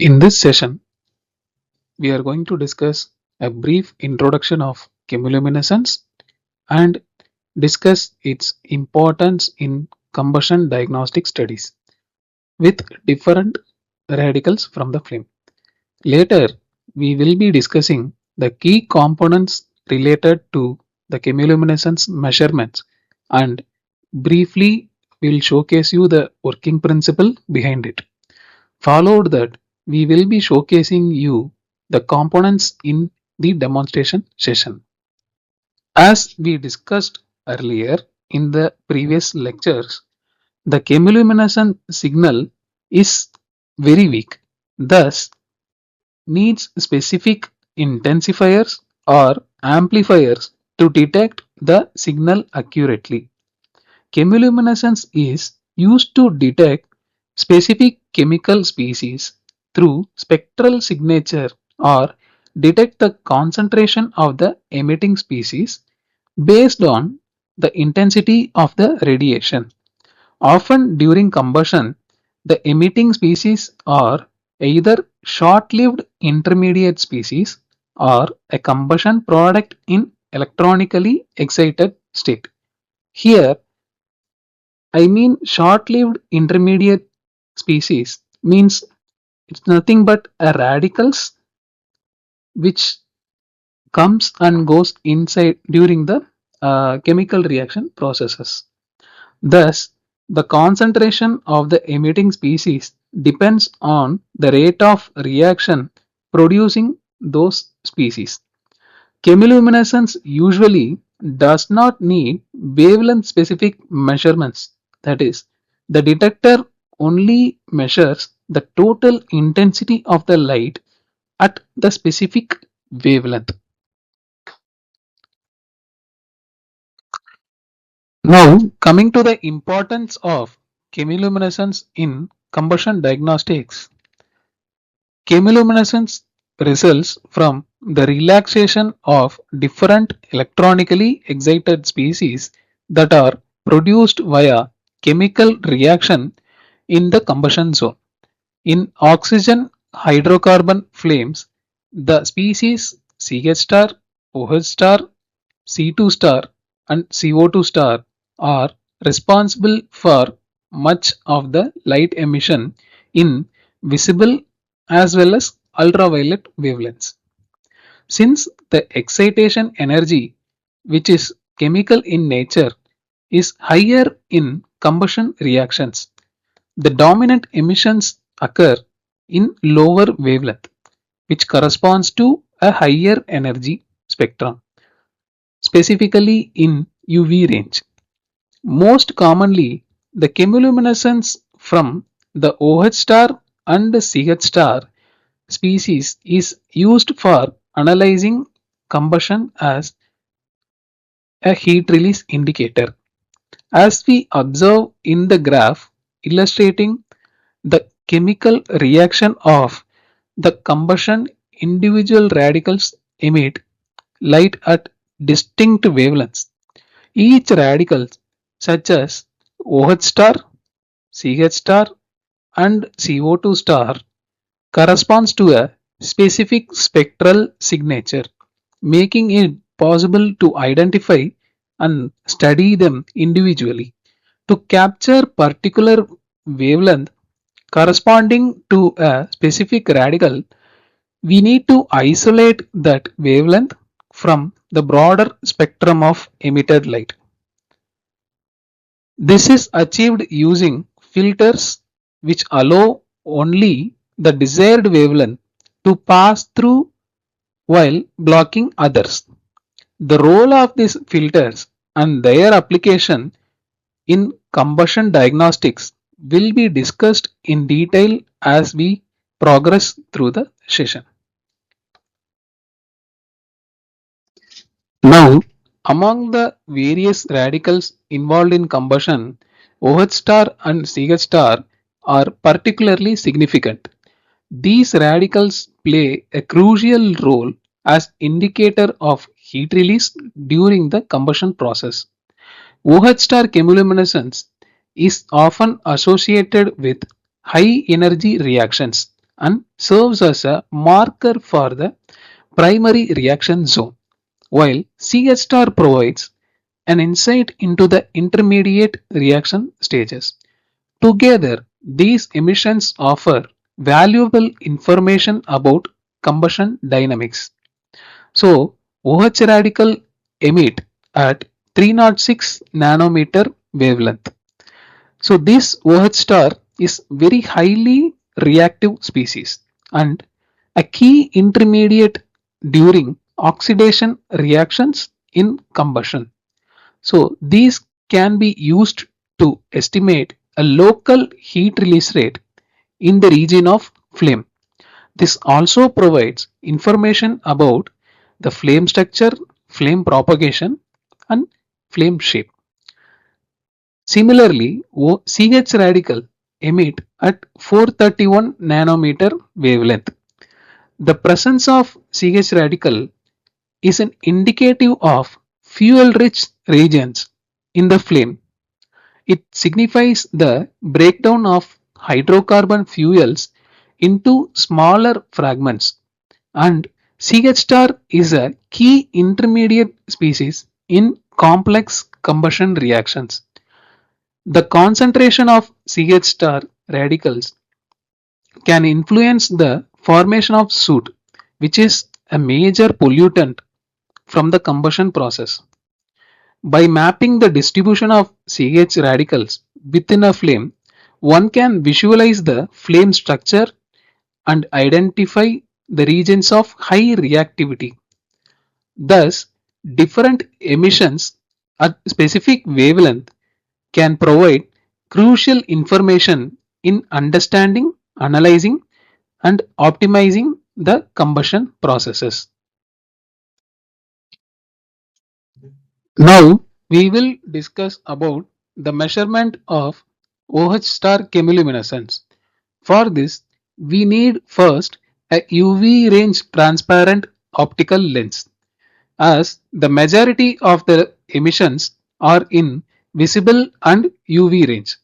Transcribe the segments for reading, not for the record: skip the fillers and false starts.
In this session, we are going to discuss a brief introduction of chemiluminescence and discuss its importance in combustion diagnostic studies with different radicals from the flame. Later, we will be discussing the key components related to the chemiluminescence measurements and briefly will showcase you the working principle behind it. Followed that, we will be showcasing you the components in the demonstration session. As we discussed earlier in the previous lectures, the chemiluminescent signal is very weak, thus needs specific intensifiers or amplifiers to detect the signal accurately. Chemiluminescence is used to detect specific chemical species through spectral signature or detect the concentration of the emitting species based on the intensity of the radiation. Often during combustion, the emitting species are either short-lived intermediate species or a combustion product in electronically excited state. Here, I mean short-lived intermediate species means it's nothing but a radicals which comes and goes inside during the chemical reaction processes. Thus, the concentration of the emitting species depends on the rate of reaction producing those species. Chemiluminescence usually does not need wavelength specific measurements. That is, the detector only measures the total intensity of the light at the specific wavelength. Now, coming to the importance of chemiluminescence in combustion diagnostics, chemiluminescence results from the relaxation of different electronically excited species that are produced via chemical reaction in the combustion zone. In oxygen hydrocarbon flames, the species CH star, OH star, C2 star, and CO2 star are responsible for much of the light emission in visible as well as ultraviolet wavelengths. Since the excitation energy, which is chemical in nature, is higher in combustion reactions, the dominant emissions occur in lower wavelength, which corresponds to a higher energy spectrum, specifically in UV range. Most commonly, the chemiluminescence from the OH star and CH star species is used for analyzing combustion as a heat release indicator. As we observe in the graph illustrating the chemical reaction of the combustion, individual radicals emit light at distinct wavelengths. Each radical, such as OH star, CH star, and CO2 star, corresponds to a specific spectral signature, making it possible to identify and study them individually. To capture particular wavelength corresponding to a specific radical, we need to isolate that wavelength from the broader spectrum of emitted light. This is achieved using filters which allow only the desired wavelength to pass through while blocking others. The role of these filters and their application in combustion diagnostics will be discussed in detail as we progress through the session. Now, among the various radicals involved in combustion, OH star and CH star are particularly significant. These radicals play a crucial role as indicator of heat release during the combustion process. OH star chemiluminescence is often associated with high energy reactions and serves as a marker for the primary reaction zone, while CH star provides an insight into the intermediate reaction stages. Together, these emissions offer valuable information about combustion dynamics. So, OH radical emit at 306 nanometer wavelength. So, this OH star is very highly reactive species and a key intermediate during oxidation reactions in combustion. So, these can be used to estimate a local heat release rate in the region of flame. This also provides information about the flame structure, flame propagation, and flame shape. Similarly, CH radical emit at 431 nanometer wavelength. The presence of CH radical is an indicative of fuel rich regions in the flame. It signifies the breakdown of hydrocarbon fuels into smaller fragments, and CH star is a key intermediate species in complex combustion reactions. The concentration of CH star radicals can influence the formation of soot, which is a major pollutant from the combustion process. By mapping the distribution of CH radicals within a flame, one can visualize the flame structure and identify the regions of high reactivity. Thus, different emissions at specific wavelength can provide crucial information in understanding, analyzing, and optimizing the combustion processes. Now we will discuss about the measurement of OH star chemiluminescence. For this, we need first a UV range transparent optical lens, as the majority of the emissions are in visible and UV range.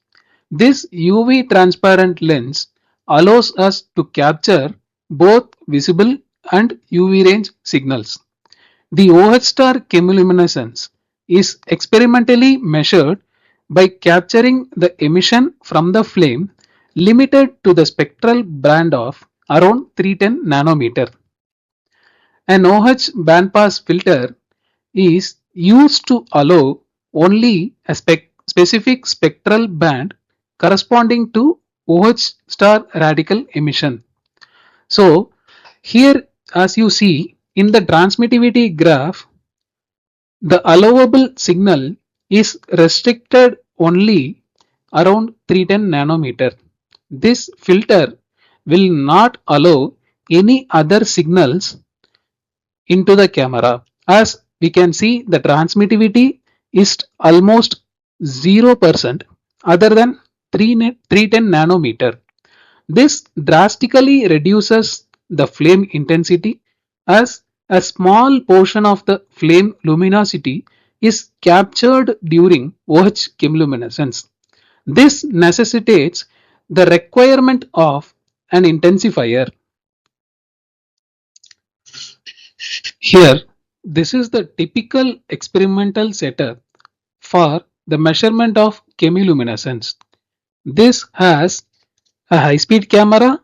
This UV transparent lens allows us to capture both visible and UV range signals. The OH star chemiluminescence is experimentally measured by capturing the emission from the flame limited to the spectral band of around 310 nanometer. An OH bandpass filter is used to allow only a specific spectral band corresponding to OH star radical emission. So here, as you see in the transmittivity graph, the allowable signal is restricted only around 310 nanometer. This filter will not allow any other signals into the camera. As we can see, the transmittivity is almost 0% other than 310 nanometer. This drastically reduces the flame intensity, as a small portion of the flame luminosity is captured during OH chemiluminescence. This necessitates the requirement of an intensifier. Here, this is the typical experimental setup for the measurement of chemiluminescence. This has a high-speed camera,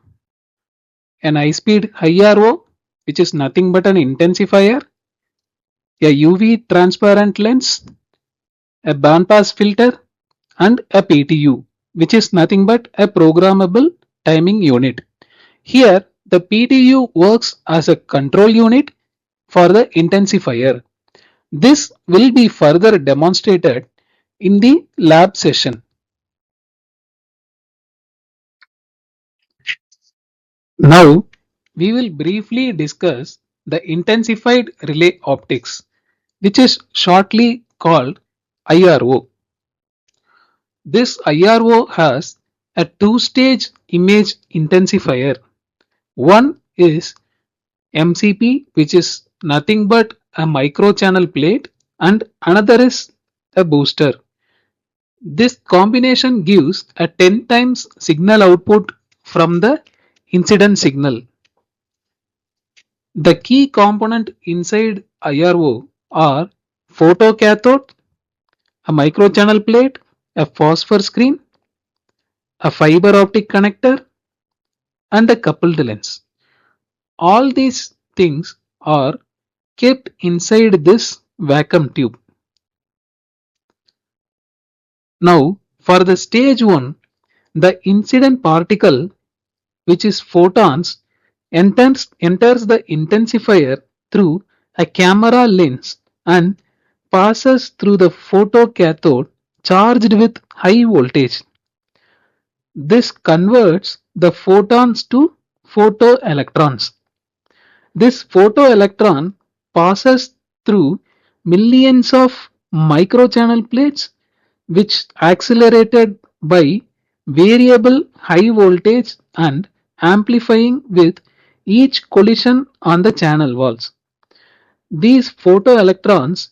an high-speed IRO, which is nothing but an intensifier, a UV transparent lens, a bandpass filter, and a PTU, which is nothing but a programmable timing unit. Here, the PTU works as a control unit for the intensifier. This will be further demonstrated in the lab session. Now, we will briefly discuss the intensified relay optics, which is shortly called IRO. This IRO has a two-stage image intensifier. One is MCP, which is nothing but a microchannel plate, and another is a booster. This combination gives a 10 times signal output from the incident signal. The key component inside IRO are photocathode, a microchannel plate, a phosphor screen, a fiber optic connector, and a coupled lens. All these things are kept inside this vacuum tube. Now, for the stage 1, the incident particle, which is photons, enters the intensifier through a camera lens and passes through the photocathode charged with high voltage. This converts the photons to photoelectrons. This photoelectron passes through millions of microchannel plates which accelerated by variable high voltage and amplifying with each collision on the channel walls. These photoelectrons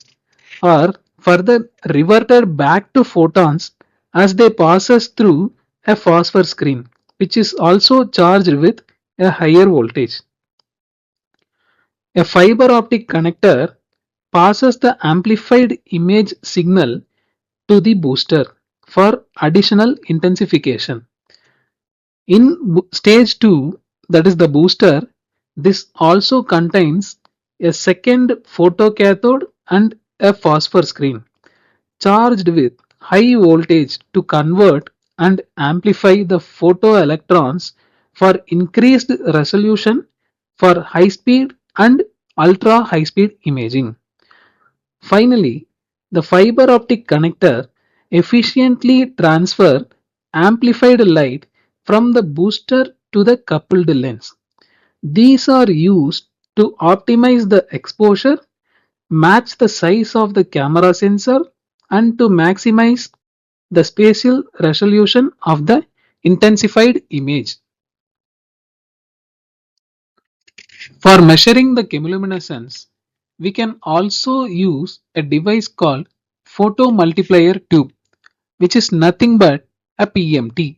are further reverted back to photons as they passes through a phosphor screen which is also charged with a higher voltage. A fiber optic connector passes the amplified image signal to the booster for additional intensification. In stage 2, that is the booster, this also contains a second photocathode and a phosphor screen charged with high voltage to convert and amplify the photoelectrons for increased resolution for high speed and ultra high speed imaging. Finally, the fiber optic connector efficiently transfer amplified light from the booster to the coupled lens. These are used to optimize the exposure, match the size of the camera sensor, and to maximize the spatial resolution of the intensified image. For measuring the chemilumescence, we can also use a device called photomultiplier tube, which is nothing but a PMT.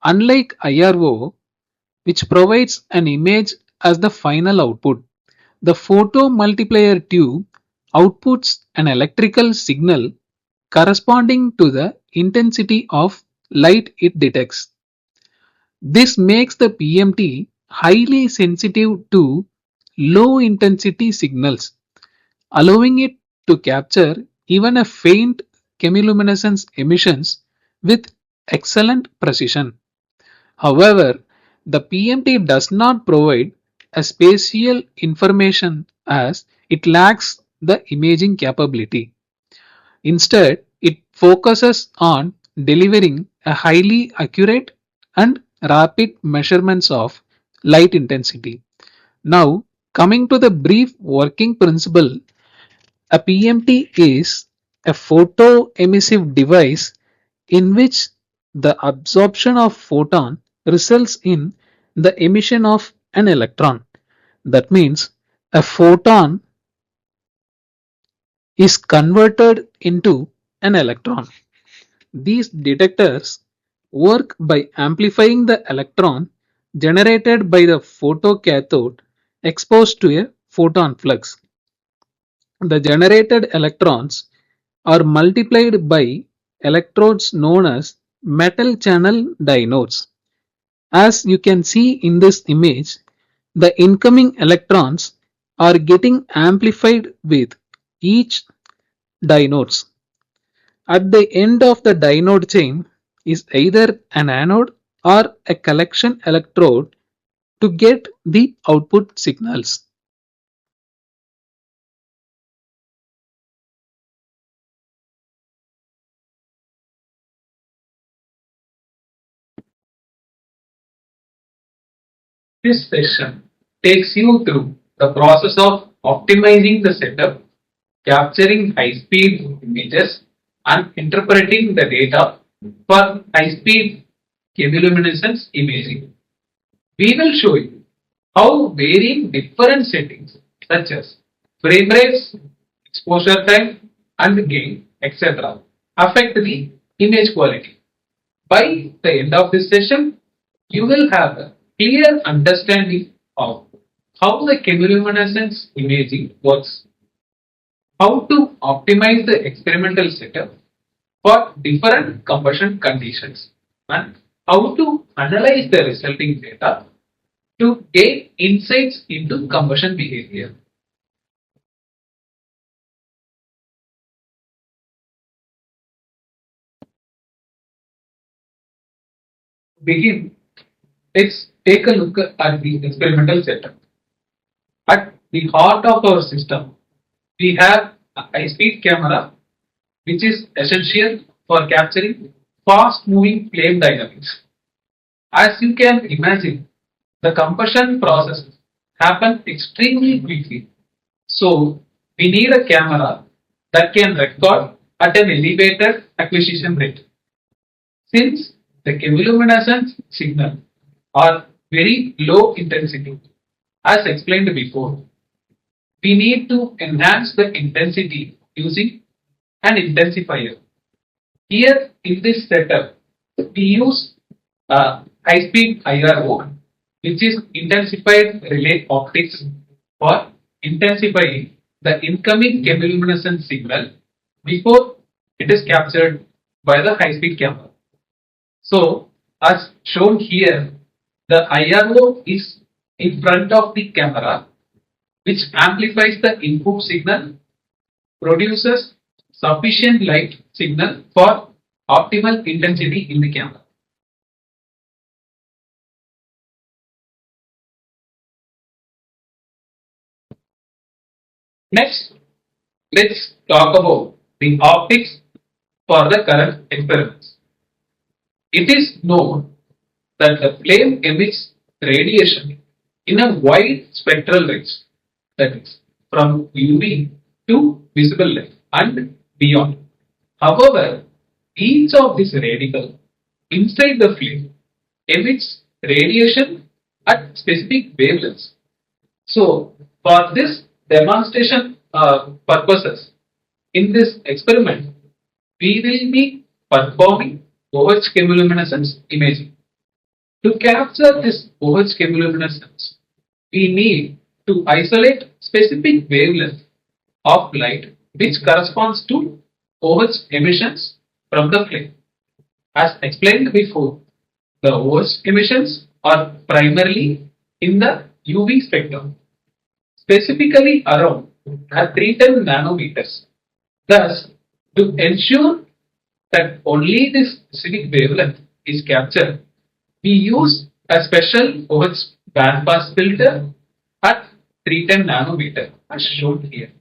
Unlike IRO, which provides an image as the final output, the photomultiplier tube outputs an electrical signal corresponding to the intensity of light it detects. This makes the PMT highly sensitive to low intensity signals, allowing it to capture even a faint chemiluminescence emissions with excellent precision. However, the PMT does not provide a spatial information as it lacks the imaging capability. Instead, it focuses on delivering a highly accurate and rapid measurements of light intensity. Now, coming to the brief working principle, a PMT is a photoemissive device in which the absorption of photon results in the emission of an electron. That means a photon is converted into an electron. These detectors work by amplifying the electron generated by the photocathode exposed to a photon flux. The generated electrons are multiplied by electrodes known as metal channel diodes. As you can see in this image, the incoming electrons are getting amplified with each diodes. At the end of the diode chain is either an anode or a collection electrode to get the output signals. This session takes you through the process of optimizing the setup, capturing high-speed images, and interpreting the data for high-speed chemiluminescence imaging. We will show you how varying different settings such as frame rates, exposure time, and gain, etc. affect the image quality. By the end of this session, you will have a clear understanding of how the chemiluminescence imaging works, how to optimize the experimental setup for different combustion conditions, and how to analyze the resulting data to gain insights into combustion behavior. To begin, let's take a look at the experimental setup. At the heart of our system, we have a high-speed camera, which is essential for capturing fast-moving flame dynamics. As you can imagine, the combustion processes happen extremely quickly. So we need a camera that can record at an elevated acquisition rate. Since the chemiluminescence signal are very low intensity, as explained before, we need to enhance the intensity using an intensifier. Here in this setup, we use high-speed IRO, which is intensified relay optics, for intensifying the incoming chemiluminescence signal before it is captured by the high-speed camera. So, as shown here, the IRO is in front of the camera, which amplifies the input signal, produces sufficient light signal for optimal intensity in the camera. Next, let's talk about the optics for the current experiments. It is known that the flame emits radiation in a wide spectral range, that is, from UV to visible light and beyond. However, each of these radicals inside the flame emits radiation at specific wavelengths. So, for this demonstration purposes, in this experiment, we will be performing OH chemiluminescence imaging. To capture this OH chemiluminescence, we need to isolate specific wavelength of light which corresponds to OH emissions from the flame. As explained before, the OH emissions are primarily in the UV spectrum, specifically around 310 nanometers. Thus, to ensure that only this specific wavelength is captured, we use a special OH bandpass filter at 310 nanometer as shown here.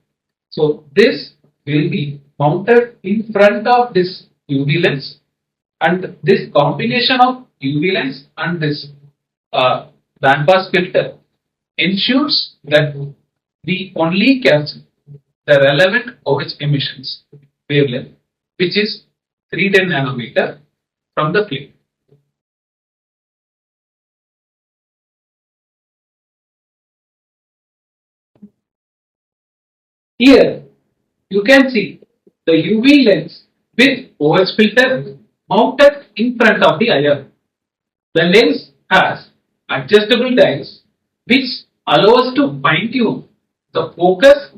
So this will be mounted in front of this UV lens, and this combination of UV lens and this bandpass filter ensures that we only capture the relevant OH emissions wavelength, which is 310 nanometer from the flame. Here you can see the UV lens with OH filter mounted in front of the IR. The lens has adjustable dials which allow us to fine tune the focus,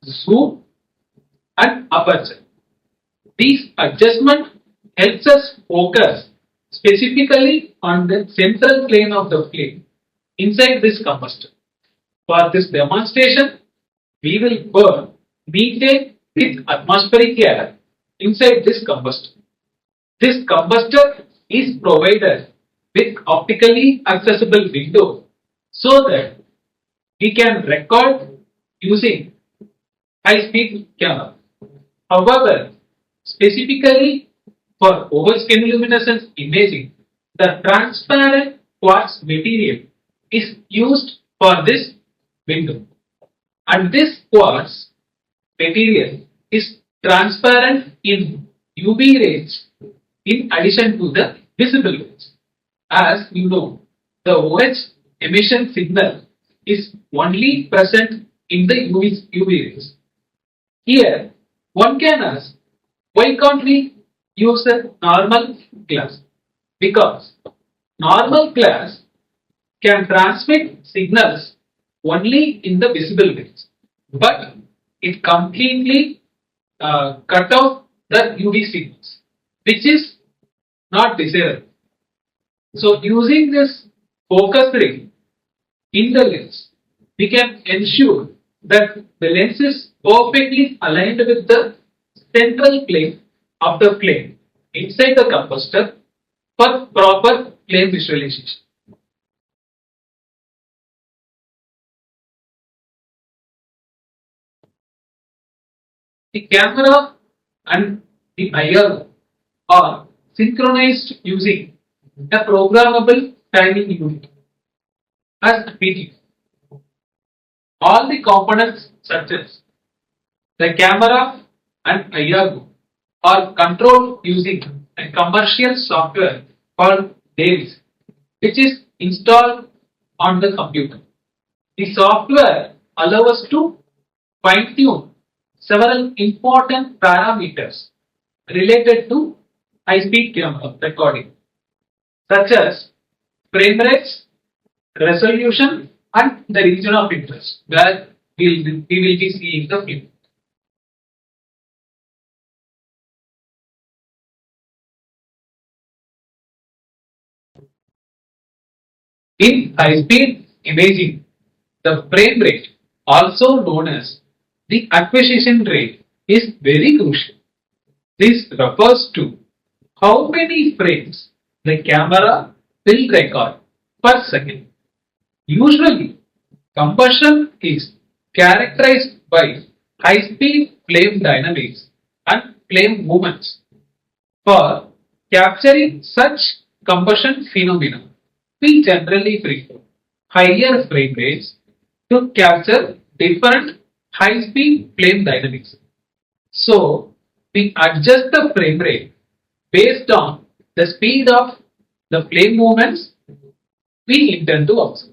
zoom, and aperture. These adjustment helps us focus specifically on the central plane of the flame inside this combustor. For this demonstration, we will burn methane with atmospheric air inside this combustor. This combustor is provided with optically accessible window so that we can record using high speed camera. However, specifically for OH chemiluminescence imaging, the transparent quartz material is used for this window, and this quartz material is transparent in UV range in addition to the visible range. As you know, the OH emission signal is only present in the UV range. Here, one can ask, why can't we use a normal glass? Because Normal glass can transmit signals only in the visible range, but it completely cut off the UV signals, which is not desirable. So, using this focus ring in the lens, we can ensure that the lens is perfectly aligned with the central plane of the flame inside the capacitor for proper flame visualization. The camera and the IR are synchronized using a programmable timing unit as PTU. All the components such as the camera and IR are controlled using a commercial software called Davis, which is installed on the computer. The software allows us to fine tune several important parameters related to high speed camera recording, such as frame rates, resolution, and the region of interest where we will be seeing the film. In high speed imaging, the frame rate, also known as the acquisition rate, is very crucial. This refers to how many frames the camera will record per second. Usually, combustion is characterized by high speed flame dynamics and flame movements. For capturing such combustion phenomena, we generally prefer higher frame rates to capture different high speed flame dynamics. So, we adjust the frame rate based on the speed of the flame movements we intend to observe.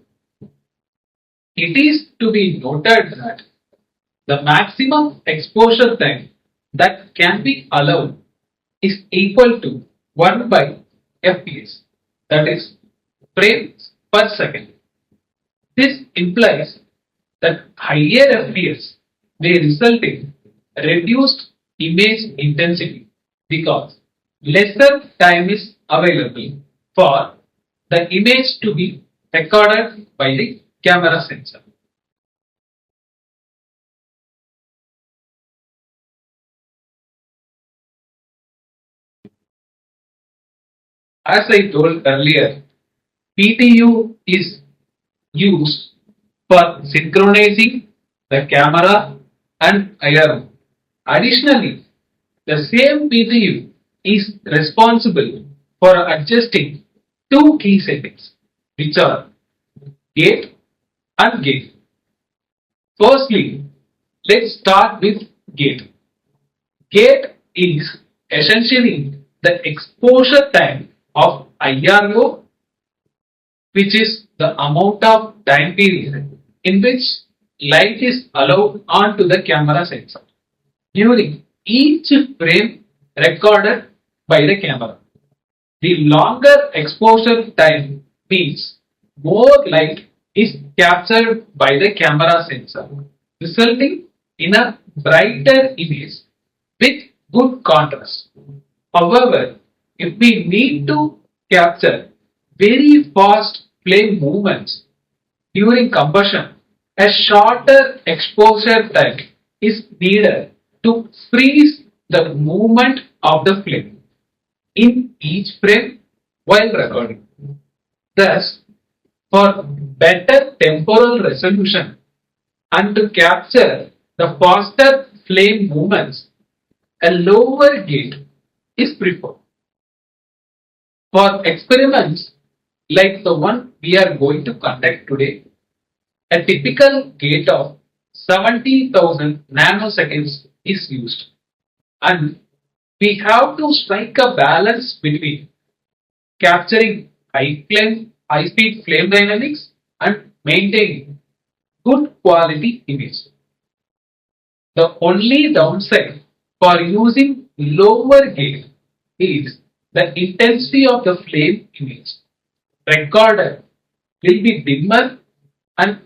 It is to be noted that the maximum exposure time that can be allowed is equal to 1 by fps, that is frames per second. This implies that higher fps may result in reduced image intensity because lesser time is available for the image to be recorded by the camera sensor. As I told earlier, PTU is used for synchronizing the camera and IR. Additionally, the same PTU is responsible for adjusting two key settings, which are gate and gate. Firstly, let's start with gate. Gate is essentially the exposure time of IRO, which is the amount of time period in which light is allowed onto the camera sensor during each frame recorded by the camera. The longer exposure time means more light is captured by the camera sensor, resulting in a brighter image with good contrast. However, if we need to capture very fast flame movements during combustion, a shorter exposure time is needed to freeze the movement of the flame in each frame while recording. Thus, for better temporal resolution and to capture the faster flame movements, a lower gate is preferred. For experiments like the one we are going to conduct today, a typical gate of 70,000 nanoseconds is used, and we have to strike a balance between capturing high speed flame dynamics and maintaining good quality image. The only downside for using lower gate is the intensity of the flame image. recorder will be dimmer and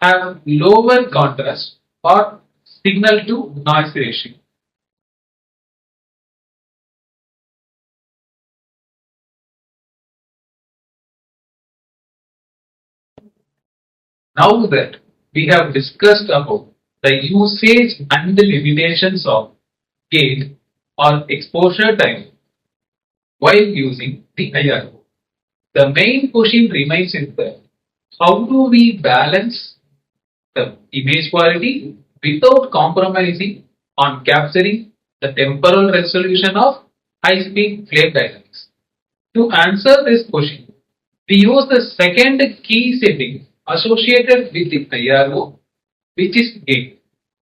have lower contrast or signal to noise ratio. Now that we have discussed about the usage and the limitations of gate or exposure time while using the IRO, the main question remains is that how do we balance the image quality without compromising on capturing the temporal resolution of high-speed flame dynamics? To answer this question, we use the second key setting associated with the IRO, which is gain.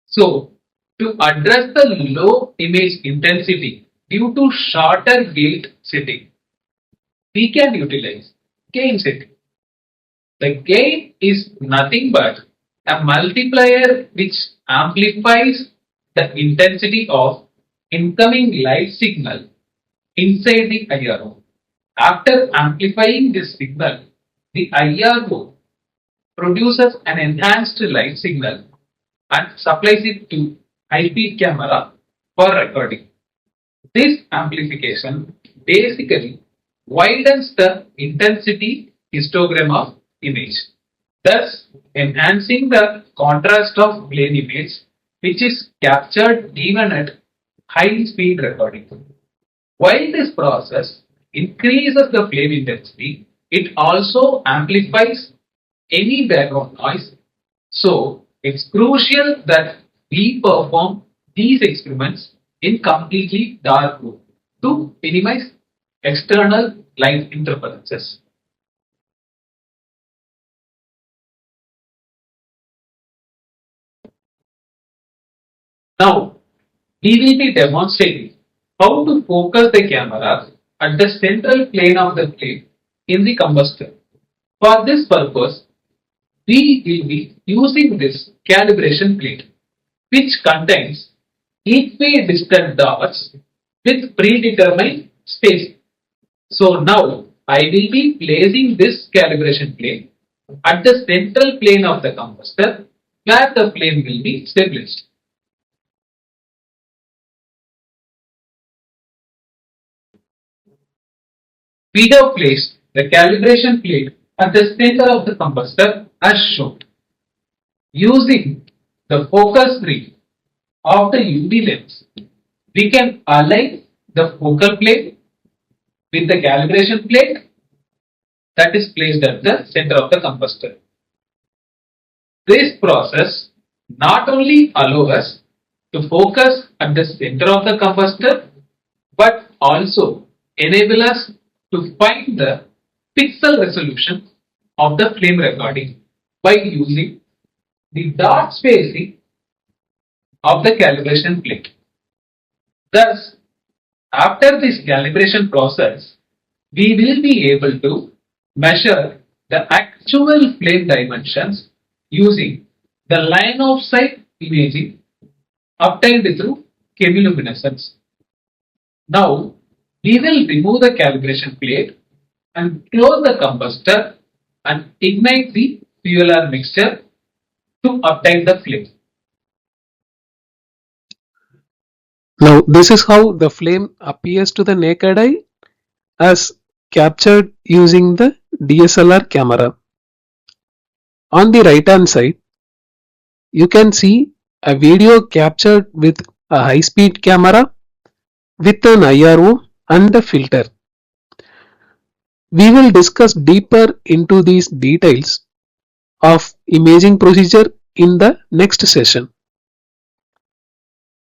So, to address the low image intensity due to shorter gate setting, we can utilize gain setting. The gain is nothing but a multiplier which amplifies the intensity of incoming light signal inside the IRO. After amplifying this signal, the IRO produces an enhanced light signal and supplies it to high-speed camera for recording. This amplification basically widens the intensity histogram of image, thus enhancing the contrast of plane image which is captured even at high speed recording. While this process increases the flame intensity, it also amplifies any background noise. So it's crucial that we perform these experiments in completely dark room to minimize external light interferences. Now, we will be demonstrating how to focus the camera at the central plane of the plate in the combustor. For this purpose, we will be using this calibration plate, which contains equidistant dots with predetermined spacing. So now I will be placing this calibration plate at the central plane of the combustor where the flame will be stabilized. We have placed the calibration plate at the center of the combustor as shown. Using the focus ring of the UV lens, we can align the focal plane with the calibration plate that is placed at the center of the combustor. This process not only allows us to focus at the center of the combustor but also enable us to find the pixel resolution of the flame recording by using the dot spacing of the calibration plate. Thus, after this calibration process, we will be able to measure the actual flame dimensions using the line of sight imaging obtained through chemiluminescence. Now, we will remove the calibration plate and close the combustor and ignite the fuel mixture to obtain the flame. Now, this is how the flame appears to the naked eye as captured using the DSLR camera. On the right hand side, you can see a video captured with a high speed camera with an IRO and a filter. We will discuss deeper into these details of imaging procedure in the next session.